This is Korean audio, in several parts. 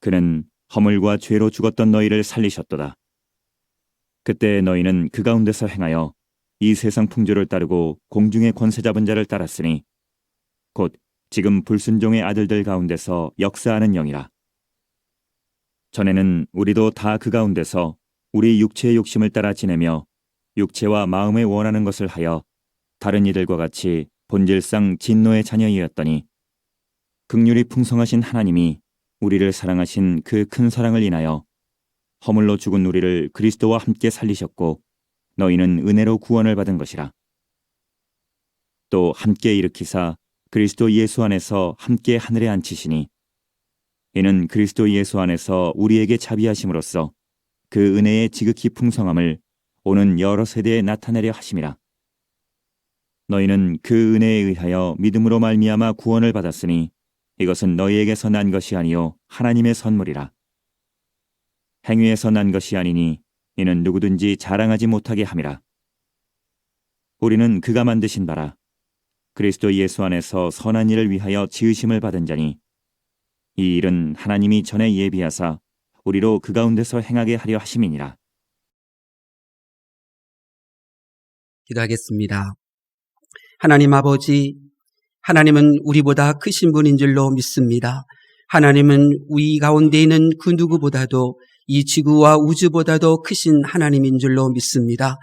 그는 허물과 죄로 죽었던 너희를 살리셨도다. 그때 너희는 그 가운데서 행하여 이 세상 풍조를 따르고 공중의 권세 잡은 자를 따랐으니 곧 지금 불순종의 아들들 가운데서 역사하는 영이라. 전에는 우리도 다 그 가운데서 우리 육체의 욕심을 따라 지내며 육체와 마음에 원하는 것을 하여 다른 이들과 같이 본질상 진노의 자녀이었더니 긍휼이 풍성하신 하나님이 우리를 사랑하신 그 큰 사랑을 인하여 허물로 죽은 우리를 그리스도와 함께 살리셨고 너희는 은혜로 구원을 받은 것이라. 또 함께 일으키사 그리스도 예수 안에서 함께 하늘에 앉히시니 이는 그리스도 예수 안에서 우리에게 자비하심으로써 그 은혜의 지극히 풍성함을 오는 여러 세대에 나타내려 하심이라. 너희는 그 은혜에 의하여 믿음으로 말미암아 구원을 받았으니 이것은 너희에게서 난 것이 아니요 하나님의 선물이라. 행위에서 난 것이 아니니 이는 누구든지 자랑하지 못하게 함이라. 우리는 그가 만드신 바라 그리스도 예수 안에서 선한 일을 위하여 지으심을 받은 자니 이 일은 하나님이 전에 예비하사 우리로 그 가운데서 행하게 하려 하심이니라. 기도하겠습니다. 하나님 아버지, 하나님은 우리보다 크신 분인 줄로 믿습니다. 하나님은 우리 가운데 있는 그 누구보다도 이 지구와 우주보다도 크신 하나님인 줄로 믿습니다.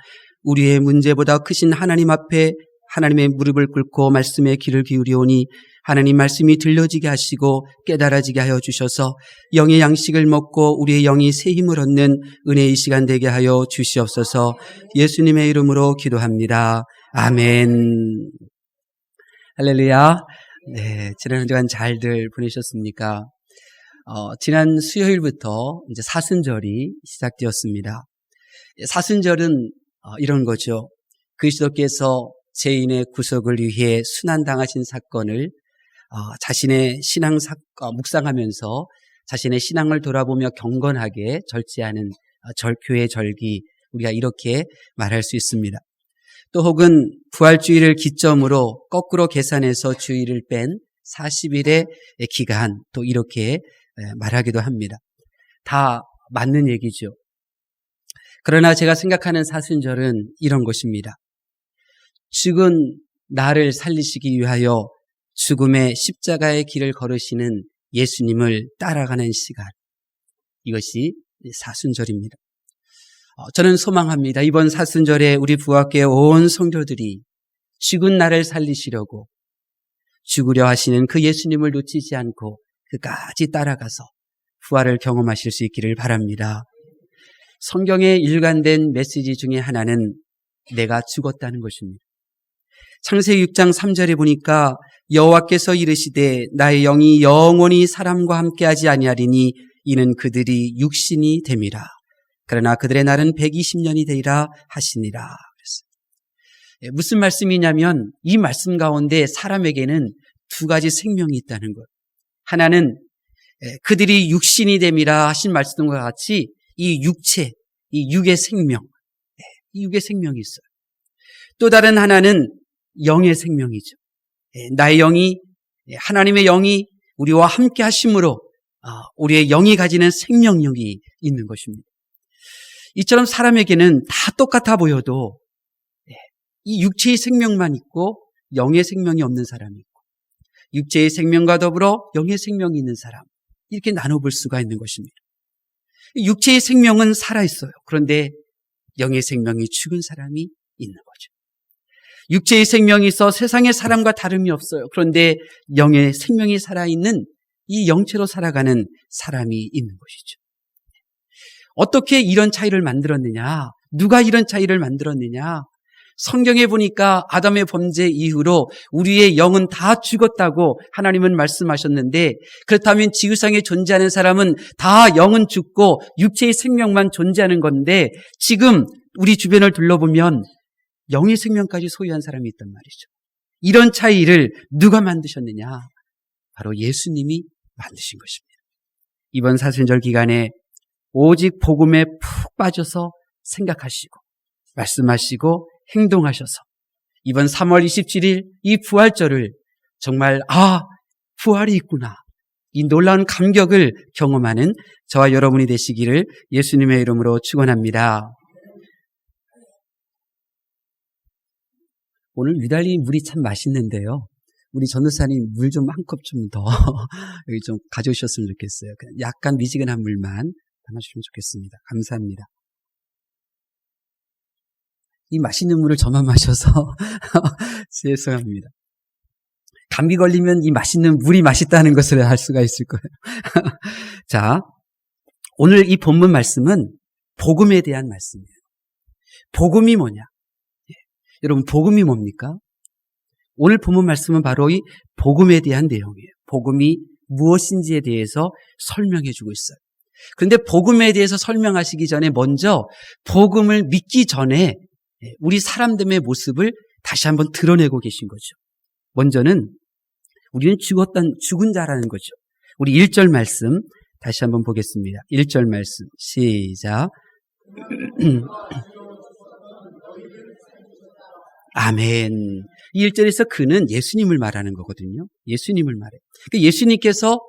우리의 문제보다 크신 하나님 앞에 하나님의 무릎을 꿇고 말씀에 귀를 기울이오니 하나님 말씀이 들려지게 하시고 깨달아지게 하여 주셔서 영의 양식을 먹고 우리의 영이 새 힘을 얻는 은혜의 시간 되게 하여 주시옵소서. 예수님의 이름으로 기도합니다. 아멘. 할렐루야. 네, 지난 한 주간 잘들 보내셨습니까? 지난 수요일부터 이제 사순절이 시작되었습니다. 사순절은 이런 거죠. 그리스도께서 죄인의 구속을 위해 순환당하신 사건을 자신의 묵상하면서 자신의 신앙을 돌아보며 경건하게 절제하는 교회 절기, 우리가 이렇게 말할 수 있습니다. 또 혹은 부활주의를 기점으로 거꾸로 계산해서 주일을 뺀 40일의 기간, 또 이렇게 말하기도 합니다. 다 맞는 얘기죠. 그러나 제가 생각하는 사순절은 이런 것입니다. 죽은 나를 살리시기 위하여 죽음의 십자가의 길을 걸으시는 예수님을 따라가는 시간, 이것이 사순절입니다. 저는 소망합니다. 이번 사순절에 우리 부학교의 온 성도들이 죽은 나를 살리시려고 죽으려 하시는 그 예수님을 놓치지 않고 그까지 따라가서 부활을 경험하실 수 있기를 바랍니다. 성경에 일관된 메시지 중에 하나는 내가 죽었다는 것입니다. 창세기 6장 3절에 보니까 여호와께서 이르시되 나의 영이 영원히 사람과 함께하지 아니하리니 이는 그들이 육신이 됨이라. 그러나 그들의 날은 120년이 되리라 하시니라. 그랬어요. 무슨 말씀이냐면 이 말씀 가운데 사람에게는 두 가지 생명이 있다는 것. 하나는 그들이 육신이 됨이라 하신 말씀과 같이 이 육체, 이 육의 생명, 이 육의 생명이 있어요. 또 다른 하나는 영의 생명이죠. 나의 영이, 하나님의 영이 우리와 함께 하심으로 우리의 영이 가지는 생명력이 있는 것입니다. 이처럼 사람에게는 다 똑같아 보여도 이 육체의 생명만 있고 영의 생명이 없는 사람이 있고 육체의 생명과 더불어 영의 생명이 있는 사람, 이렇게 나눠볼 수가 있는 것입니다. 육체의 생명은 살아있어요. 그런데 영의 생명이 죽은 사람이 있는 거죠. 육체의 생명이 있어 세상의 사람과 다름이 없어요. 그런데 영의 생명이 살아있는 이 영체로 살아가는 사람이 있는 것이죠. 어떻게 이런 차이를 만들었느냐? 누가 이런 차이를 만들었느냐? 성경에 보니까 아담의 범죄 이후로 우리의 영은 다 죽었다고 하나님은 말씀하셨는데, 그렇다면 지구상에 존재하는 사람은 다 영은 죽고 육체의 생명만 존재하는 건데, 지금 우리 주변을 둘러보면 영의 생명까지 소유한 사람이 있단 말이죠. 이런 차이를 누가 만드셨느냐? 바로 예수님이 만드신 것입니다. 이번 사순절 기간에 오직 복음에 푹 빠져서 생각하시고 말씀하시고 행동하셔서 이번 3월 27일 이 부활절을 정말 부활이 있구나, 이 놀라운 감격을 경험하는 저와 여러분이 되시기를 예수님의 이름으로 축원합니다. 오늘 유달리 물이 참 맛있는데요. 우리 전도사님 물 좀 한 컵 좀 더 여기 좀 가져오셨으면 좋겠어요. 약간 미지근한 물만 담아주시면 좋겠습니다. 감사합니다. 이 맛있는 물을 저만 마셔서 죄송합니다. 감기 걸리면 이 맛있는 물이 맛있다는 것을 알 수가 있을 거예요. 자, 오늘 이 본문 말씀은 복음에 대한 말씀이에요. 복음이 뭐냐? 여러분, 복음이 뭡니까? 오늘 본문 말씀은 바로 이 복음에 대한 내용이에요. 복음이 무엇인지에 대해서 설명해 주고 있어요. 그런데 복음에 대해서 설명하시기 전에 먼저 복음을 믿기 전에 우리 사람들의 모습을 다시 한번 드러내고 계신 거죠. 먼저는 우리는 죽은 자라는 거죠. 우리 1절 말씀 다시 한번 보겠습니다. 1절 말씀 시작. 아멘. 이 1절에서 그는 예수님을 말하는 거거든요. 예수님을 말해요. 예수님께서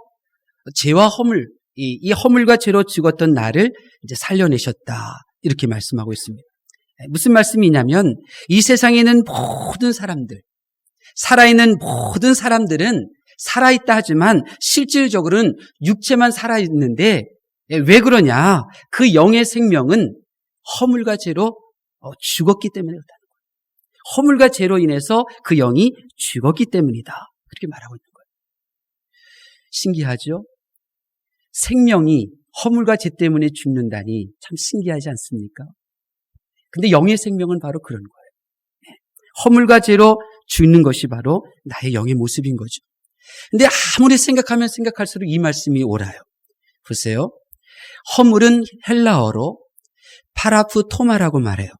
죄와 허물, 이 허물과 죄로 죽었던 나를 이제 살려내셨다. 이렇게 말씀하고 있습니다. 무슨 말씀이냐면 이 세상에 있는 모든 사람들, 살아있는 모든 사람들은 살아있다 하지만 실질적으로는 육체만 살아있는데 왜 그러냐? 그 영의 생명은 허물과 죄로 죽었기 때문에 그렇다. 허물과 죄로 인해서 그 영이 죽었기 때문이다. 그렇게 말하고 있는 거예요. 신기하죠? 생명이 허물과 죄 때문에 죽는다니 참 신기하지 않습니까? 근데 영의 생명은 바로 그런 거예요. 허물과 죄로 죽는 것이 바로 나의 영의 모습인 거죠. 근데 아무리 생각하면 생각할수록 이 말씀이 옳아요. 보세요. 허물은 헬라어로 파라프토마라고 말해요.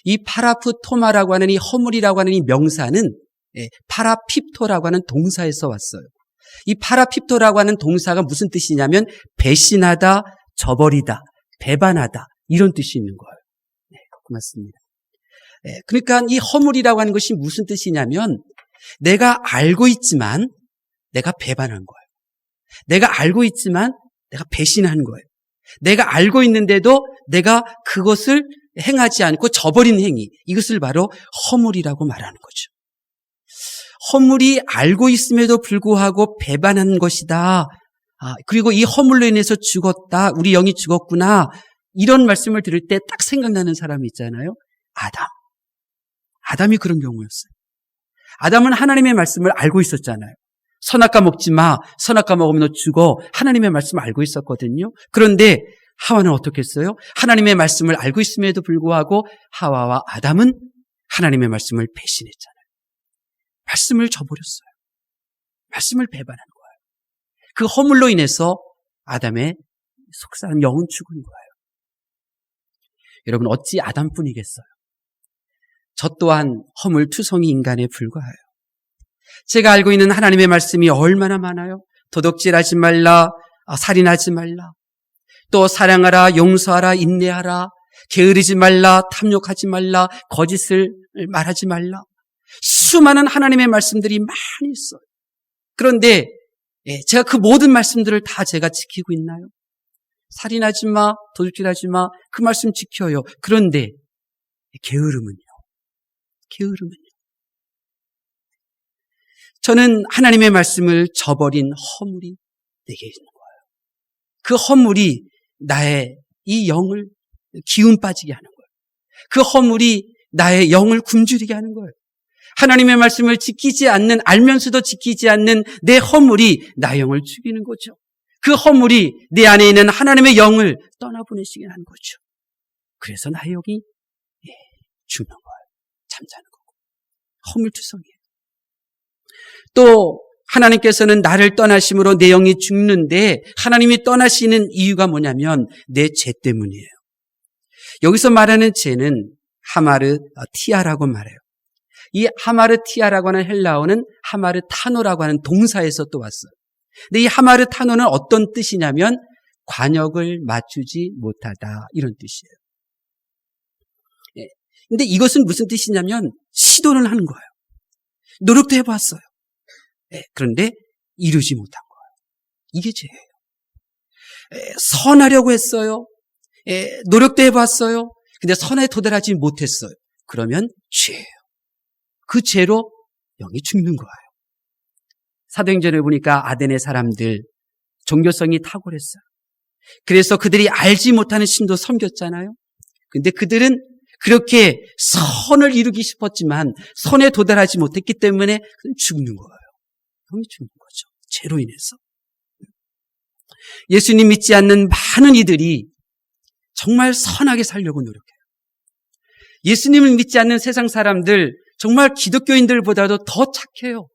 이 파라프토마라고 하는 이 허물이라고 하는 이 명사는 파라핍토라고 하는 동사에서 왔어요. 이 파라핍토라고 하는 동사가 무슨 뜻이냐면 배신하다, 저버리다, 배반하다 이런 뜻이 있는 거예요. 네, 고맙습니다. 그러니까 이 허물이라고 하는 것이 무슨 뜻이냐면 내가 알고 있지만 내가 배반한 거예요. 내가 알고 있지만 내가 배신한 거예요. 내가 알고 있는데도 내가 그것을 행하지 않고 저버린 행위, 이것을 바로 허물이라고 말하는 거죠. 허물이 알고 있음에도 불구하고 배반한 것이다. 그리고 이 허물로 인해서 죽었다. 우리 영이 죽었구나. 이런 말씀을 들을 때 딱 생각나는 사람이 있잖아요. 아담이 그런 경우였어요. 아담은 하나님의 말씀을 알고 있었잖아요. 선악과 먹지 마. 선악과 먹으면 너 죽어. 하나님의 말씀을 알고 있었거든요. 그런데 하와는 어떻게 했어요? 하나님의 말씀을 알고 있음에도 불구하고 하와와 아담은 하나님의 말씀을 배신했잖아요. 말씀을 저버렸어요. 말씀을 배반한 거예요. 그 허물로 인해서 아담의 속사람 영은 죽은 거예요. 여러분, 어찌 아담뿐이겠어요? 저 또한 허물투성이 인간에 불과해요. 제가 알고 있는 하나님의 말씀이 얼마나 많아요? 도둑질하지 말라, 살인하지 말라, 또 사랑하라, 용서하라, 인내하라, 게으르지 말라, 탐욕하지 말라, 거짓을 말하지 말라. 수많은 하나님의 말씀들이 많이 있어요. 그런데 제가 그 모든 말씀들을 다 제가 지키고 있나요? 살인하지 마, 도둑질하지 마, 그 말씀 지켜요. 그런데 게으름은요? 저는 하나님의 말씀을 저버린 허물이 내게 있는 거예요. 그 허물이 나의 이 영을 기운 빠지게 하는 거예요. 그 허물이 나의 영을 굶주리게 하는 거예요. 하나님의 말씀을 알면서도 지키지 않는 내 허물이 나의 영을 죽이는 거죠. 그 허물이 내 안에 있는 하나님의 영을 떠나보내시게 하는 거죠. 그래서 나의 영이 죽는 거예요. 잠자는 거고. 허물투성이에요. 또 하나님께서는 나를 떠나심으로 내 영이 죽는데 하나님이 떠나시는 이유가 뭐냐면 내 죄 때문이에요. 여기서 말하는 죄는 하마르티아라고 말해요. 이 하마르티아라고 하는 헬라어는 하마르타노라고 하는 동사에서 또 왔어요. 근데 이 하마르타노는 어떤 뜻이냐면 관역을 맞추지 못하다 이런 뜻이에요. 근데 이것은 무슨 뜻이냐면 시도를 하는 거예요. 노력도 해봤어요. 그런데 이루지 못한 거예요. 이게 죄예요. 선하려고 했어요. 노력도 해봤어요. 근데 선에 도달하지 못했어요. 그러면 죄예요. 그 죄로 영이 죽는 거예요. 사도행전에 보니까 아덴의 사람들 종교성이 탁월했어요. 그래서 그들이 알지 못하는 신도 섬겼잖아요. 근데 그들은 그렇게 선을 이루기 싶었지만 선에 도달하지 못했기 때문에 죽는 거예요. 영이 죽는 거죠. 죄로 인해서. 예수님 믿지 않는 많은 이들이 정말 선하게 살려고 노력해요. 예수님을 믿지 않는 세상 사람들, 정말 기독교인들보다도 더 착해요.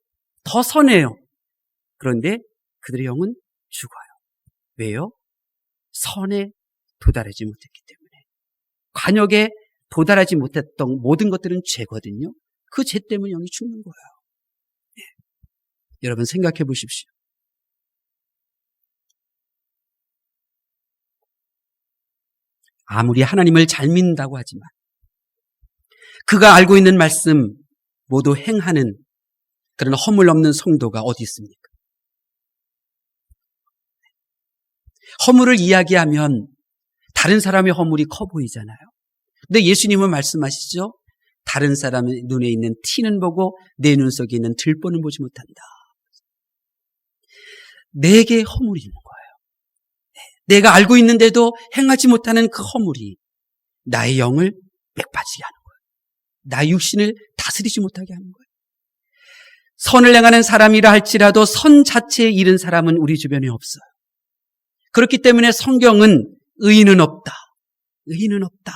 더 선해요. 그런데 그들의 영은 죽어요. 왜요? 선에 도달하지 못했기 때문에. 관역에 도달하지 못했던 모든 것들은 죄거든요. 그 죄 때문에 영이 죽는 거예요. 네. 여러분 생각해 보십시오. 아무리 하나님을 잘 믿는다고 하지만 그가 알고 있는 말씀 모두 행하는 그런 허물 없는 성도가 어디 있습니까? 허물을 이야기하면 다른 사람의 허물이 커 보이잖아요. 근데 예수님은 말씀하시죠. 다른 사람의 눈에 있는 티는 보고 내 눈 속에 있는 들보는 보지 못한다. 내게 허물이 있는 거예요. 내가 알고 있는데도 행하지 못하는 그 허물이 나의 영을 맥빠지게 하는 거예요. 나의 육신을 다스리지 못하게 하는 거예요. 선을 행하는 사람이라 할지라도 선 자체에 이른 사람은 우리 주변에 없어요. 그렇기 때문에 성경은 의인은 없다. 의인은 없다.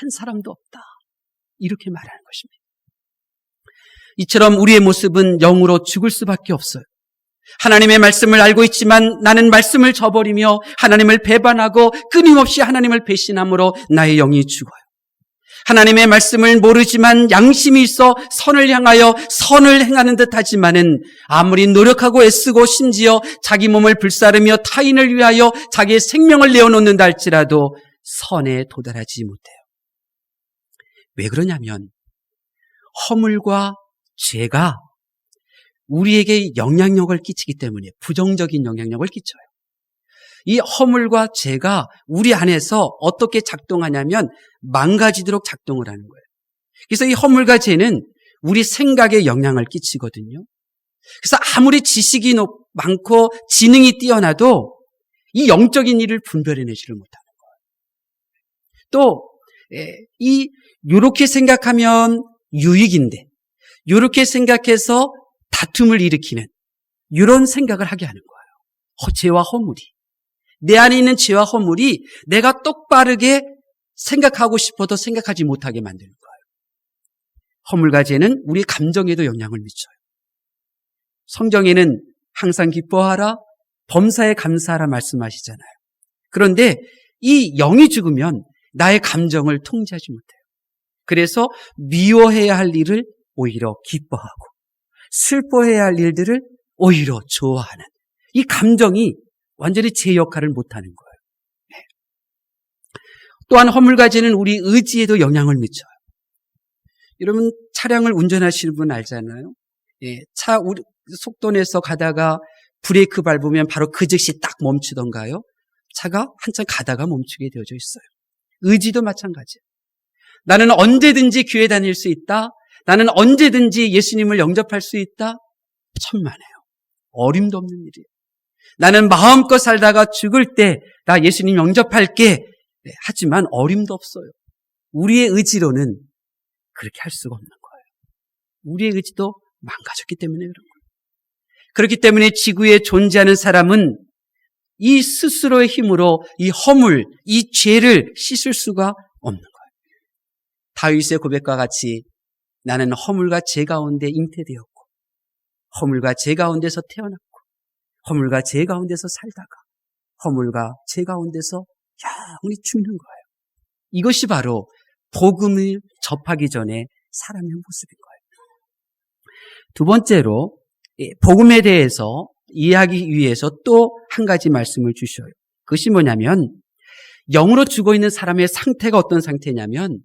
한 사람도 없다. 이렇게 말하는 것입니다. 이처럼 우리의 모습은 영으로 죽을 수밖에 없어요. 하나님의 말씀을 알고 있지만 나는 말씀을 저버리며 하나님을 배반하고 끊임없이 하나님을 배신함으로 나의 영이 죽어요. 하나님의 말씀을 모르지만 양심이 있어 선을 향하여 선을 행하는 듯 하지만은 아무리 노력하고 애쓰고 심지어 자기 몸을 불사르며 타인을 위하여 자기의 생명을 내어놓는다 할지라도 선에 도달하지 못해요. 왜 그러냐면 허물과 죄가 우리에게 영향력을 끼치기 때문에 부정적인 영향력을 끼쳐요. 이 허물과 죄가 우리 안에서 어떻게 작동하냐면 망가지도록 작동을 하는 거예요. 그래서 이 허물과 죄는 우리 생각에 영향을 끼치거든요. 그래서 아무리 지식이 많고 지능이 뛰어나도 이 영적인 일을 분별해내지를 못하는 거예요. 또 이렇게 생각하면 유익인데 이렇게 생각해서 다툼을 일으키는 이런 생각을 하게 하는 거예요. 죄와 허물이. 내 안에 있는 죄와 허물이 내가 똑바르게 생각하고 싶어도 생각하지 못하게 만드는 거예요. 허물과 죄는 우리 감정에도 영향을 미쳐요. 성경에는 항상 기뻐하라, 범사에 감사하라 말씀하시잖아요. 그런데 이 영이 죽으면 나의 감정을 통제하지 못해요. 그래서 미워해야 할 일을 오히려 기뻐하고 슬퍼해야 할 일들을 오히려 좋아하는 이 감정이 완전히 제 역할을 못하는 거예요. 네. 또한 허물과 죄는 우리 의지에도 영향을 미쳐요. 여러분 차량을 운전하시는 분 알잖아요. 차 속도 내서 가다가 브레이크 밟으면 바로 그 즉시 딱 멈추던가요? 차가 한참 가다가 멈추게 되어져 있어요. 의지도 마찬가지예요. 나는 언제든지 교회 다닐 수 있다. 나는 언제든지 예수님을 영접할 수 있다. 천만에요. 어림도 없는 일이에요. 나는 마음껏 살다가 죽을 때 나 예수님 영접할게. 네, 하지만 어림도 없어요. 우리의 의지로는 그렇게 할 수가 없는 거예요. 우리의 의지도 망가졌기 때문에 그런 거예요. 그렇기 때문에 지구에 존재하는 사람은 이 스스로의 힘으로 이 허물, 이 죄를 씻을 수가 없는 거예요. 다윗의 고백과 같이 나는 허물과 죄 가운데 잉태되었고 허물과 죄 가운데서 태어났고 허물과 죄 가운데서 살다가 허물과 죄 가운데서 영원히 죽는 거예요. 이것이 바로 복음을 접하기 전에 사람의 모습인 거예요. 두 번째로 복음에 대해서 이해하기 위해서 또 한 가지 말씀을 주셔요. 그것이 뭐냐면 영으로 죽어 있는 사람의 상태가 어떤 상태냐면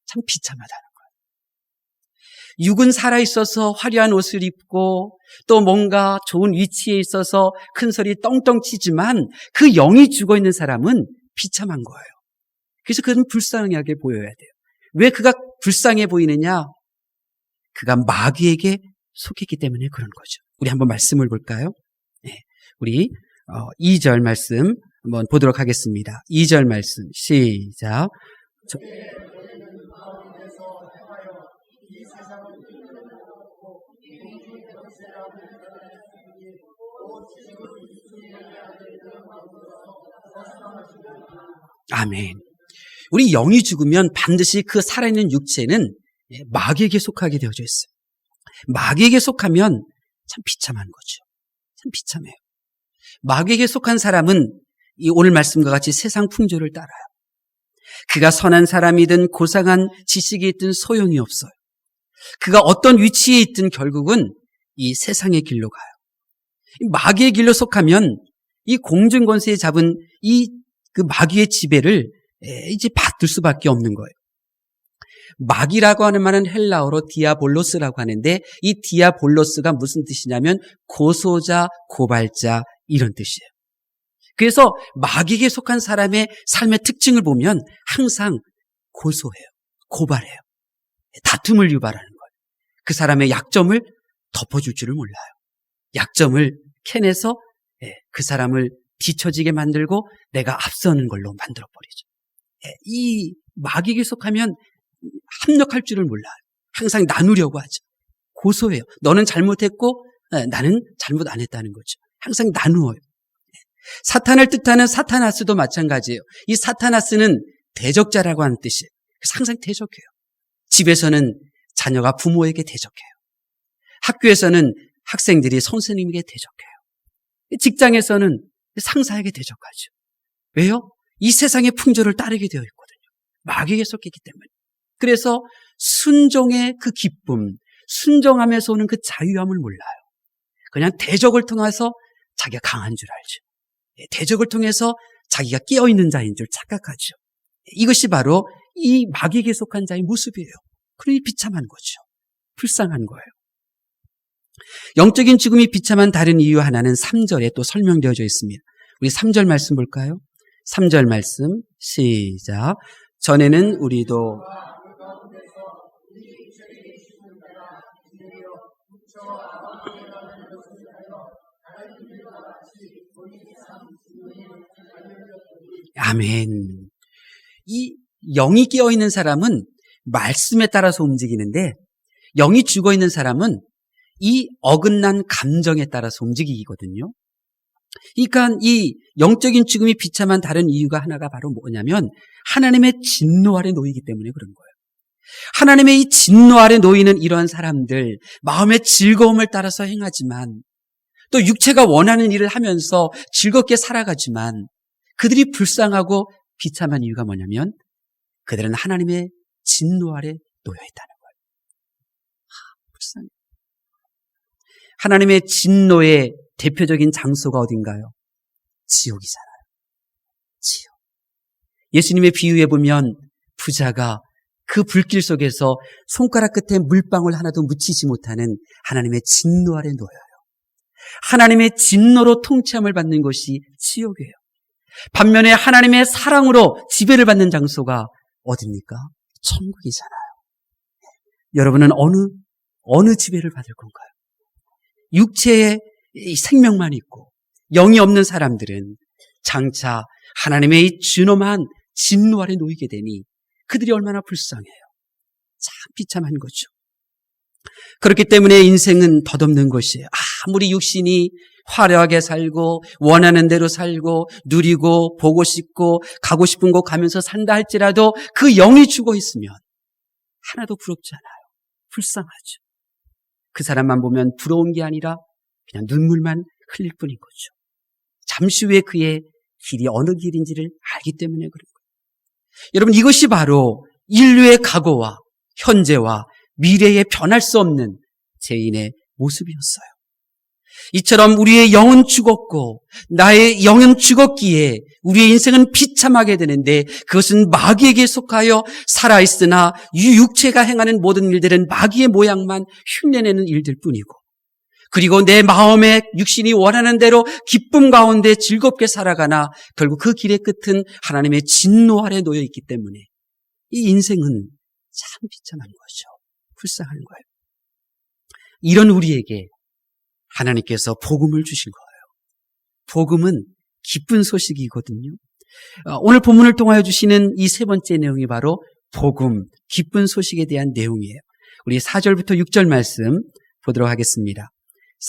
참 비참하다는 거예요. 육은 살아있어서 화려한 옷을 입고 또 뭔가 좋은 위치에 있어서 큰 소리 떵떵 치지만 그 영이 죽어있는 사람은 비참한 거예요. 그래서 그는 불쌍하게 보여야 돼요. 왜 그가 불쌍해 보이느냐? 그가 마귀에게 속했기 때문에 그런 거죠. 우리 한번 말씀을 볼까요? 네, 우리 2절 말씀 한번 보도록 하겠습니다. 2절 말씀 시작. 아멘. 우리 영이 죽으면 반드시 그 살아있는 육체는 마귀에게 속하게 되어져 있어요. 마귀에게 속하면 참 비참한 거죠. 참 비참해요. 마귀에게 속한 사람은 이 오늘 말씀과 같이 세상 풍조를 따라요. 그가 선한 사람이든 고상한 지식이 있든 소용이 없어요. 그가 어떤 위치에 있든 결국은 이 세상의 길로 가요. 마귀의 길로 속하면 이 공중권세에 잡은 그 마귀의 지배를 이제 받을 수밖에 없는 거예요. 마귀라고 하는 말은 헬라어로 디아볼로스라고 하는데 이 디아볼로스가 무슨 뜻이냐면 고소자, 고발자 이런 뜻이에요. 그래서 마귀에게 속한 사람의 삶의 특징을 보면 항상 고소해요. 고발해요. 다툼을 유발하는 거예요. 그 사람의 약점을 덮어줄 줄을 몰라요. 약점을 캐내서 그 사람을 뒤처지게 만들고 내가 앞서는 걸로 만들어버리죠. 이 마귀에게 속하면 합력할 줄을 몰라요. 항상 나누려고 하죠. 고소해요. 너는 잘못했고 나는 잘못 안 했다는 거죠. 항상 나누어요. 사탄을 뜻하는 사타나스도 마찬가지예요. 이 사타나스는 대적자라고 하는 뜻이에요. 그래서 항상 대적해요. 집에서는 자녀가 부모에게 대적해요. 학교에서는 학생들이 선생님에게 대적해요. 직장에서는 상사에게 대적하죠. 왜요? 이 세상의 풍조를 따르게 되어 있거든요. 마귀에게 속했기 때문에. 그래서 순종의 그 기쁨, 순종하면서 오는 그 자유함을 몰라요. 그냥 대적을 통해서 자기가 강한 줄 알죠. 대적을 통해서 자기가 깨어있는 자인 줄 착각하죠. 이것이 바로 이 마귀에게 속한 자의 모습이에요. 그러니 비참한 거죠. 불쌍한 거예요. 영적인 죽음이 비참한 다른 이유 하나는 3절에 또 설명되어져 있습니다. 우리 3절 말씀 볼까요? 3절 말씀 시작. 전에는 우리도 아멘. 이 영이 깨어있는 사람은 말씀에 따라서 움직이는데 영이 죽어있는 사람은 이 어긋난 감정에 따라서 움직이거든요. 그러니까 이 영적인 죽음이 비참한 다른 이유가 하나가 바로 뭐냐면 하나님의 진노 아래 놓이기 때문에 그런 거예요. 하나님의 이 진노 아래 놓이는 이러한 사람들, 마음의 즐거움을 따라서 행하지만 또 육체가 원하는 일을 하면서 즐겁게 살아가지만 그들이 불쌍하고 비참한 이유가 뭐냐면 그들은 하나님의 진노 아래 놓여 있다는 거예요. 불쌍해. 하나님의 진노의 대표적인 장소가 어딘가요? 지옥이잖아요. 지옥. 예수님의 비유에 보면 부자가 그 불길 속에서 손가락 끝에 물방울 하나도 묻히지 못하는 하나님의 진노 아래 놓여요. 하나님의 진노로 통치함을 받는 것이 지옥이에요. 반면에 하나님의 사랑으로 지배를 받는 장소가 어디입니까? 천국이잖아요. 여러분은 어느 지배를 받을 건가요? 육체의 생명만 있고 영이 없는 사람들은 장차 하나님의 이 준엄한 진노 아래 놓이게 되니 그들이 얼마나 불쌍해요. 참 비참한 거죠. 그렇기 때문에 인생은 덧없는 것이에요. 아무리 육신이 화려하게 살고 원하는 대로 살고 누리고 보고 싶고 가고 싶은 곳 가면서 산다 할지라도 그 영이 죽어 있으면 하나도 부럽지 않아요. 불쌍하죠. 그 사람만 보면 부러운 게 아니라 그냥 눈물만 흘릴 뿐인 거죠. 잠시 후에 그의 길이 어느 길인지를 알기 때문에 그런 거예요. 여러분, 이것이 바로 인류의 과거와 현재와 미래에 변할 수 없는 죄인의 모습이었어요. 이처럼 우리의 영은 죽었고 나의 영은 죽었기에 우리의 인생은 비참하게 되는데 그것은 마귀에게 속하여 살아있으나 이 육체가 행하는 모든 일들은 마귀의 모양만 흉내내는 일들 뿐이고, 그리고 내 마음에 육신이 원하는 대로 기쁨 가운데 즐겁게 살아가나 결국 그 길의 끝은 하나님의 진노 아래 놓여 있기 때문에 이 인생은 참 비참한 거죠. 불쌍한 거예요. 이런 우리에게 하나님께서 복음을 주신 거예요. 복음은 기쁜 소식이거든요. 오늘 본문을 통하여 주시는 이 세 번째 내용이 바로 복음, 기쁜 소식에 대한 내용이에요. 우리 4절부터 6절 말씀 보도록 하겠습니다.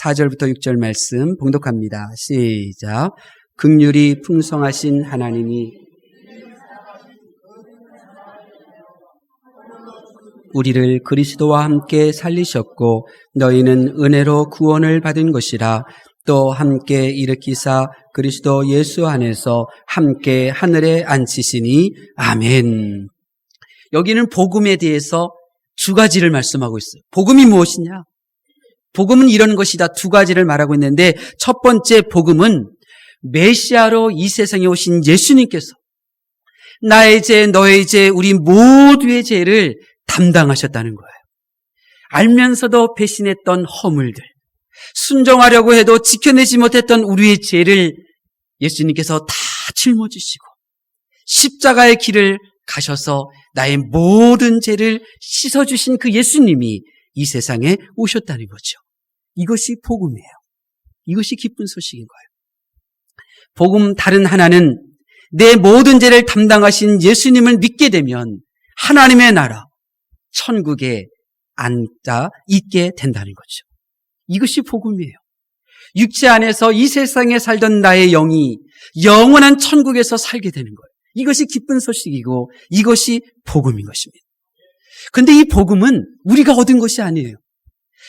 4절부터 6절 말씀 봉독합니다. 시작. 긍휼이 풍성하신 하나님이 우리를 그리스도와 함께 살리셨고 너희는 은혜로 구원을 받은 것이라. 또 함께 일으키사 그리스도 예수 안에서 함께 하늘에 앉히시니 아멘. 여기는 복음에 대해서 두 가지를 말씀하고 있어요. 복음이 무엇이냐? 복음은 이런 것이다. 두 가지를 말하고 있는데 첫 번째 복음은 메시아로 이 세상에 오신 예수님께서 나의 죄, 너의 죄, 우리 모두의 죄를 담당하셨다는 거예요. 알면서도 배신했던 허물들, 순종하려고 해도 지켜내지 못했던 우리의 죄를 예수님께서 다 짊어지시고 십자가의 길을 가셔서 나의 모든 죄를 씻어주신 그 예수님이 이 세상에 오셨다는 거죠. 이것이 복음이에요. 이것이 기쁜 소식인 거예요. 복음 다른 하나는 내 모든 죄를 담당하신 예수님을 믿게 되면 하나님의 나라, 천국에 앉아 있게 된다는 거죠. 이것이 복음이에요. 육체 안에서 이 세상에 살던 나의 영이 영원한 천국에서 살게 되는 거예요. 이것이 기쁜 소식이고 이것이 복음인 것입니다. 그런데 이 복음은 우리가 얻은 것이 아니에요.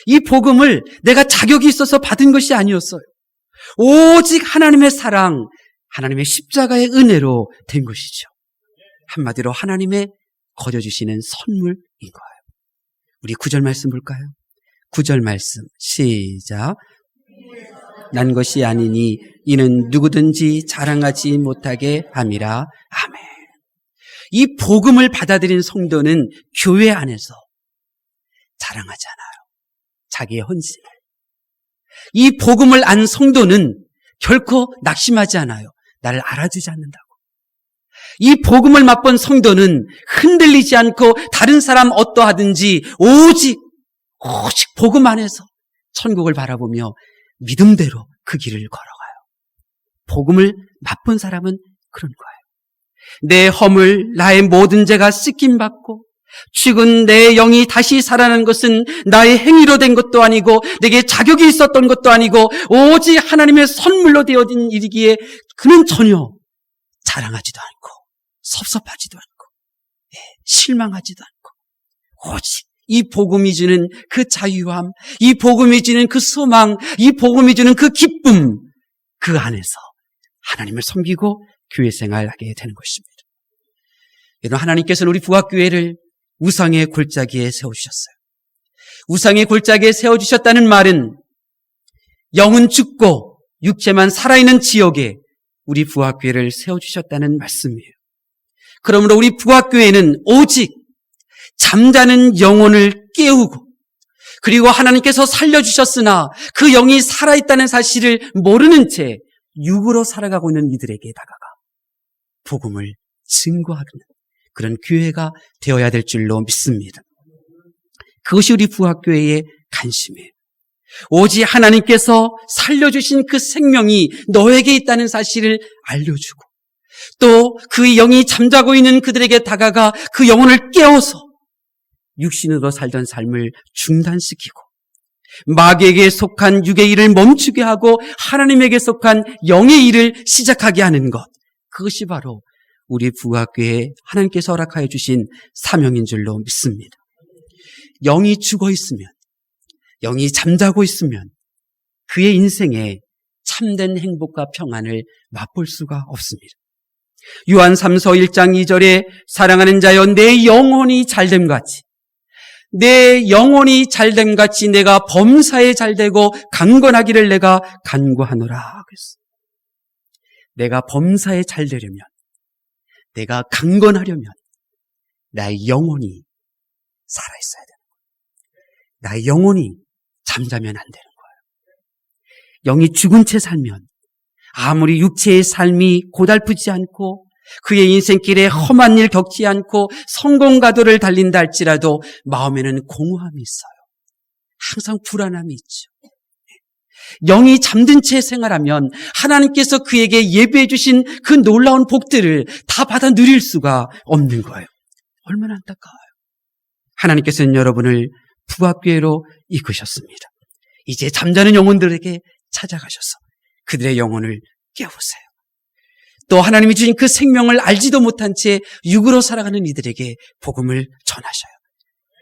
이 복음을 내가 자격이 있어서 받은 것이 아니었어요. 오직 하나님의 사랑, 하나님의 십자가의 은혜로 된 것이죠. 한마디로 하나님의 거저주시는 선물인 거예요. 우리 9절 말씀 볼까요? 9절 말씀 시작. 난 것이 아니니 이는 누구든지 자랑하지 못하게 함이라. 아멘. 이 복음을 받아들인 성도는 교회 안에서 자랑하지 않아요. 자기의 헌신을. 이 복음을 안 성도는 결코 낙심하지 않아요. 나를 알아주지 않는다고. 이 복음을 맛본 성도는 흔들리지 않고 다른 사람 어떠하든지 오직 복음 안에서 천국을 바라보며 믿음대로 그 길을 걸어가요. 복음을 맛본 사람은 그런 거예요. 내 허물, 나의 모든 죄가 씻김받고 죽은 내 영이 다시 살아난 것은 나의 행위로 된 것도 아니고 내게 자격이 있었던 것도 아니고 오직 하나님의 선물로 되어진 일이기에 그는 전혀 자랑하지도 않고 섭섭하지도 않고 실망하지도 않고 오직 이 복음이 주는 그 자유함, 이 복음이 주는 그 소망, 이 복음이 주는 그 기쁨, 그 안에서 하나님을 섬기고 교회 생활하게 되는 것입니다. 여러분, 하나님께서는 우리 부학교회를 우상의 골짜기에 세워주셨어요. 우상의 골짜기에 세워주셨다는 말은 영은 죽고 육체만 살아있는 지역에 우리 부학교회를 세워주셨다는 말씀이에요. 그러므로 우리 부학교회는 오직 잠자는 영혼을 깨우고 그리고 하나님께서 살려주셨으나 그 영이 살아있다는 사실을 모르는 채 육으로 살아가고 있는 이들에게 다가가 복음을 증거하는 그런 교회가 되어야 될 줄로 믿습니다. 그것이 우리 부학교회의 관심이에요. 오직 하나님께서 살려주신 그 생명이 너에게 있다는 사실을 알려주고 또 그 영이 잠자고 있는 그들에게 다가가 그 영혼을 깨워서 육신으로 살던 삶을 중단시키고 마귀에게 속한 육의 일을 멈추게 하고 하나님에게 속한 영의 일을 시작하게 하는 것, 그것이 바로 우리 부학교에 하나님께서 허락하여 주신 사명인 줄로 믿습니다. 영이 죽어 있으면, 영이 잠자고 있으면 그의 인생에 참된 행복과 평안을 맛볼 수가 없습니다. 요한 3서 1장 2절에 사랑하는 자여 내 영혼이 잘됨같이 내 영혼이 잘됨같이 내가 범사에 잘되고 강건하기를 내가 간구하노라. 내가 범사에 잘 되려면, 내가 강건하려면 나의 영혼이 살아있어야 되는 거예요. 나의 영혼이 잠자면 안 되는 거예요. 영이 죽은 채 살면 아무리 육체의 삶이 고달프지 않고 그의 인생길에 험한 일 겪지 않고 성공가도를 달린다 할지라도 마음에는 공허함이 있어요. 항상 불안함이 있죠. 영이 잠든 채 생활하면 하나님께서 그에게 예배해 주신 그 놀라운 복들을 다 받아 누릴 수가 없는 거예요. 얼마나 안타까워요. 하나님께서는 여러분을 부합교회로 이끄셨습니다. 이제 잠자는 영혼들에게 찾아가셔서 그들의 영혼을 깨우세요. 또 하나님이 주신 그 생명을 알지도 못한 채 육으로 살아가는 이들에게 복음을 전하셔요.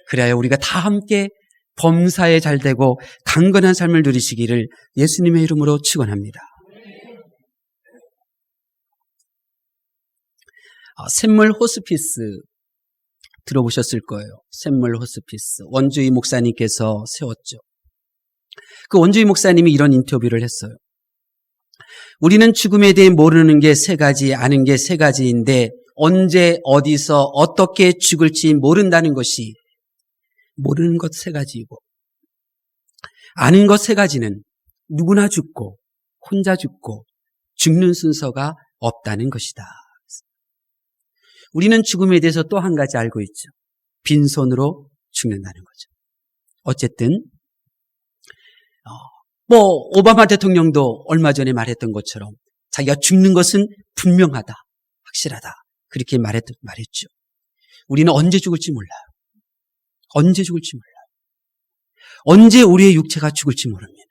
그래야 우리가 다 함께 범사에 잘되고 강건한 삶을 누리시기를 예수님의 이름으로 축원합니다. 샘물 호스피스 들어보셨을 거예요. 샘물 호스피스. 원주희 목사님께서 세웠죠. 그 원주희 목사님이 이런 인터뷰를 했어요. 우리는 죽음에 대해 모르는 게 세 가지, 아는 게 세 가지인데 언제, 어디서, 어떻게 죽을지 모른다는 것이 모르는 것 세 가지이고 아는 것 세 가지는 누구나 죽고 혼자 죽고 죽는 순서가 없다는 것이다. 우리는 죽음에 대해서 또 한 가지 알고 있죠. 빈손으로 죽는다는 거죠. 어쨌든 오바마 대통령도 얼마 전에 말했던 것처럼 자기가 죽는 것은 분명하다, 확실하다 그렇게 말했죠. 우리는 언제 죽을지 몰라요. 언제 죽을지 몰라요. 언제 우리의 육체가 죽을지 모릅니다.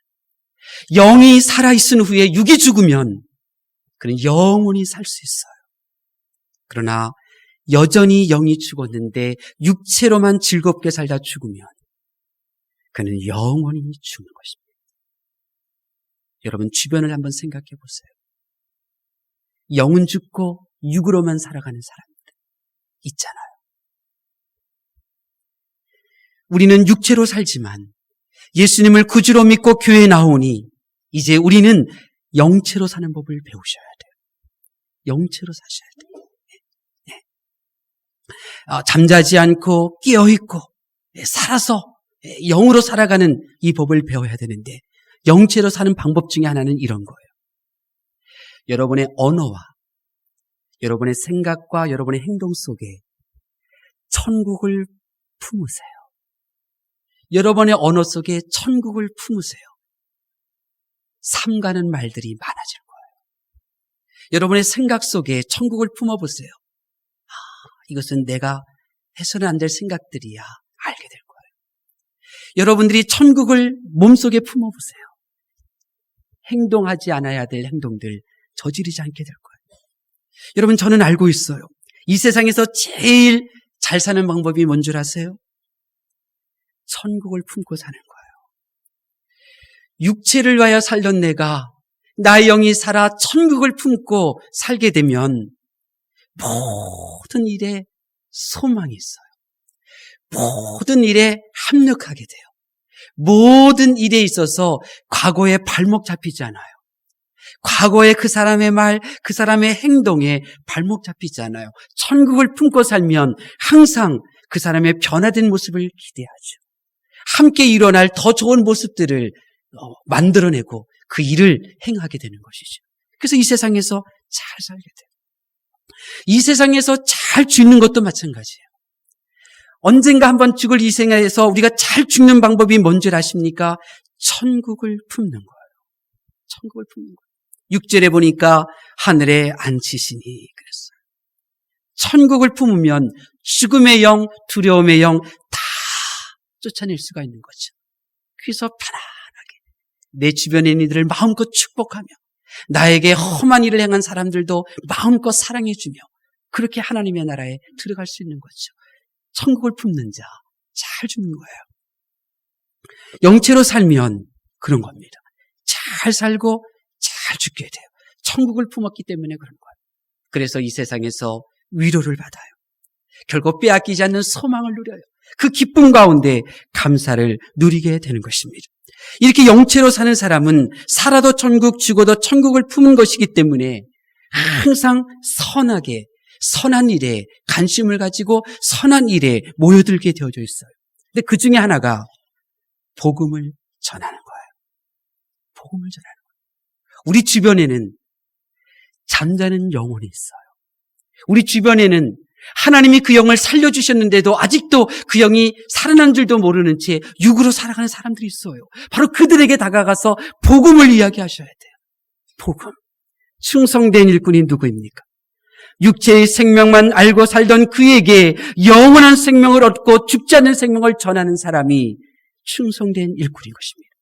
영이 살아있은 후에 육이 죽으면 그는 영원히 살 수 있어요. 그러나 여전히 영이 죽었는데 육체로만 즐겁게 살다 죽으면 그는 영원히 죽는 것입니다. 여러분 주변을 한번 생각해 보세요. 영은 죽고 육으로만 살아가는 사람들 있잖아요. 우리는 육체로 살지만 예수님을 구주로 믿고 교회에 나오니 이제 우리는 영체로 사는 법을 배우셔야 돼요. 영체로 사셔야 돼요. 잠자지 않고 깨어있고 살아서 영으로 살아가는 이 법을 배워야 되는데 영체로 사는 방법 중에 하나는 이런 거예요. 여러분의 언어와 여러분의 생각과 여러분의 행동 속에 천국을 품으세요. 여러분의 언어 속에 천국을 품으세요. 삼가는 말들이 많아질 거예요. 여러분의 생각 속에 천국을 품어보세요. 이것은 내가 해서는 안 될 생각들이야. 알게 될 거예요. 여러분들이 천국을 몸속에 품어보세요. 행동하지 않아야 될 행동들 저지르지 않게 될 거예요. 여러분 저는 알고 있어요. 이 세상에서 제일 잘 사는 방법이 뭔 줄 아세요? 천국을 품고 사는 거예요. 육체를 위하여 살던 내가 나의 영이 살아 천국을 품고 살게 되면 모든 일에 소망이 있어요. 모든 일에 합력하게 돼요. 모든 일에 있어서 과거에 발목 잡히지 않아요. 과거에 그 사람의 말, 그 사람의 행동에 발목 잡히지 않아요. 천국을 품고 살면 항상 그 사람의 변화된 모습을 기대하죠. 함께 일어날 더 좋은 모습들을 만들어내고 그 일을 행하게 되는 것이죠. 그래서 이 세상에서 잘 살게 돼요. 이 세상에서 잘 죽는 것도 마찬가지예요. 언젠가 한번 죽을 이 생에서 우리가 잘 죽는 방법이 뭔지 아십니까? 천국을 품는 거예요. 천국을 품는 거예요. 6절에 보니까 하늘에 앉히시니 그랬어요. 천국을 품으면 죽음의 영, 두려움의 영 다 쫓아낼 수가 있는 거죠. 그래서 편안하게 내 주변의 이들을 마음껏 축복하며 나에게 험한 일을 행한 사람들도 마음껏 사랑해주며 그렇게 하나님의 나라에 들어갈 수 있는 거죠. 천국을 품는 자, 잘 죽는 거예요. 영체로 살면 그런 겁니다. 잘 살고 잘 죽게 돼요. 천국을 품었기 때문에 그런 거예요. 그래서 이 세상에서 위로를 받아요. 결국 빼앗기지 않는 소망을 누려요. 그 기쁨 가운데 감사를 누리게 되는 것입니다. 이렇게 영체로 사는 사람은 살아도 천국, 죽어도 천국을 품은 것이기 때문에 항상 선하게, 선한 일에 관심을 가지고 선한 일에 모여들게 되어져 있어요. 근데 그 중에 하나가 복음을 전하는 거예요. 복음을 전하는 거예요. 우리 주변에는 잠자는 영혼이 있어요. 우리 주변에는 하나님이 그 영을 살려주셨는데도 아직도 그 영이 살아난 줄도 모르는 채 육으로 살아가는 사람들이 있어요. 바로 그들에게 다가가서 복음을 이야기하셔야 돼요. 복음. 충성된 일꾼이 누구입니까? 육체의 생명만 알고 살던 그에게 영원한 생명을 얻고 죽지 않는 생명을 전하는 사람이 충성된 일꾼인 것입니다.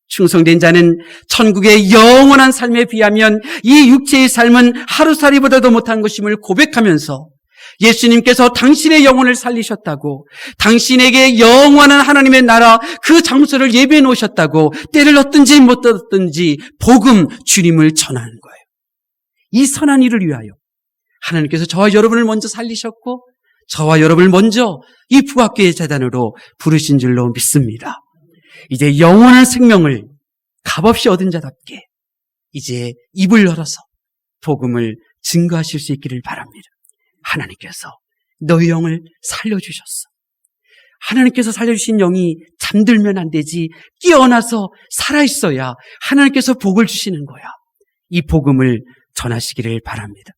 충성된 자는 천국의 영원한 삶에 비하면 이 육체의 삶은 하루살이보다도 못한 것임을 고백하면서 예수님께서 당신의 영혼을 살리셨다고, 당신에게 영원한 하나님의 나라 그 장소를 예비해 놓으셨다고, 때를 얻든지 못 얻든지 복음 주님을 전하는 거예요. 이 선한 일을 위하여 하나님께서 저와 여러분을 먼저 살리셨고 저와 여러분을 먼저 이 부학교의 재단으로 부르신 줄로 믿습니다. 이제 영원한 생명을 값없이 얻은 자답게 이제 입을 열어서 복음을 증거하실 수 있기를 바랍니다. 하나님께서 너희 영을 살려주셨어. 하나님께서 살려주신 영이 잠들면 안 되지, 깨어나서 살아있어야 하나님께서 복을 주시는 거야. 이 복음을 전하시기를 바랍니다.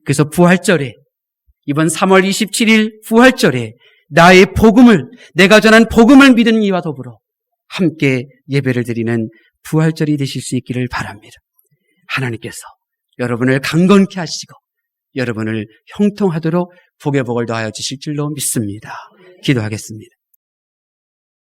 그래서 부활절에, 이번 3월 27일 부활절에 나의 복음을, 내가 전한 복음을 믿는 이와 더불어 함께 예배를 드리는 부활절이 되실 수 있기를 바랍니다. 하나님께서 여러분을 강건케 하시고 여러분을 형통하도록 복의 복을 더하여 주실 줄로 믿습니다. 기도하겠습니다.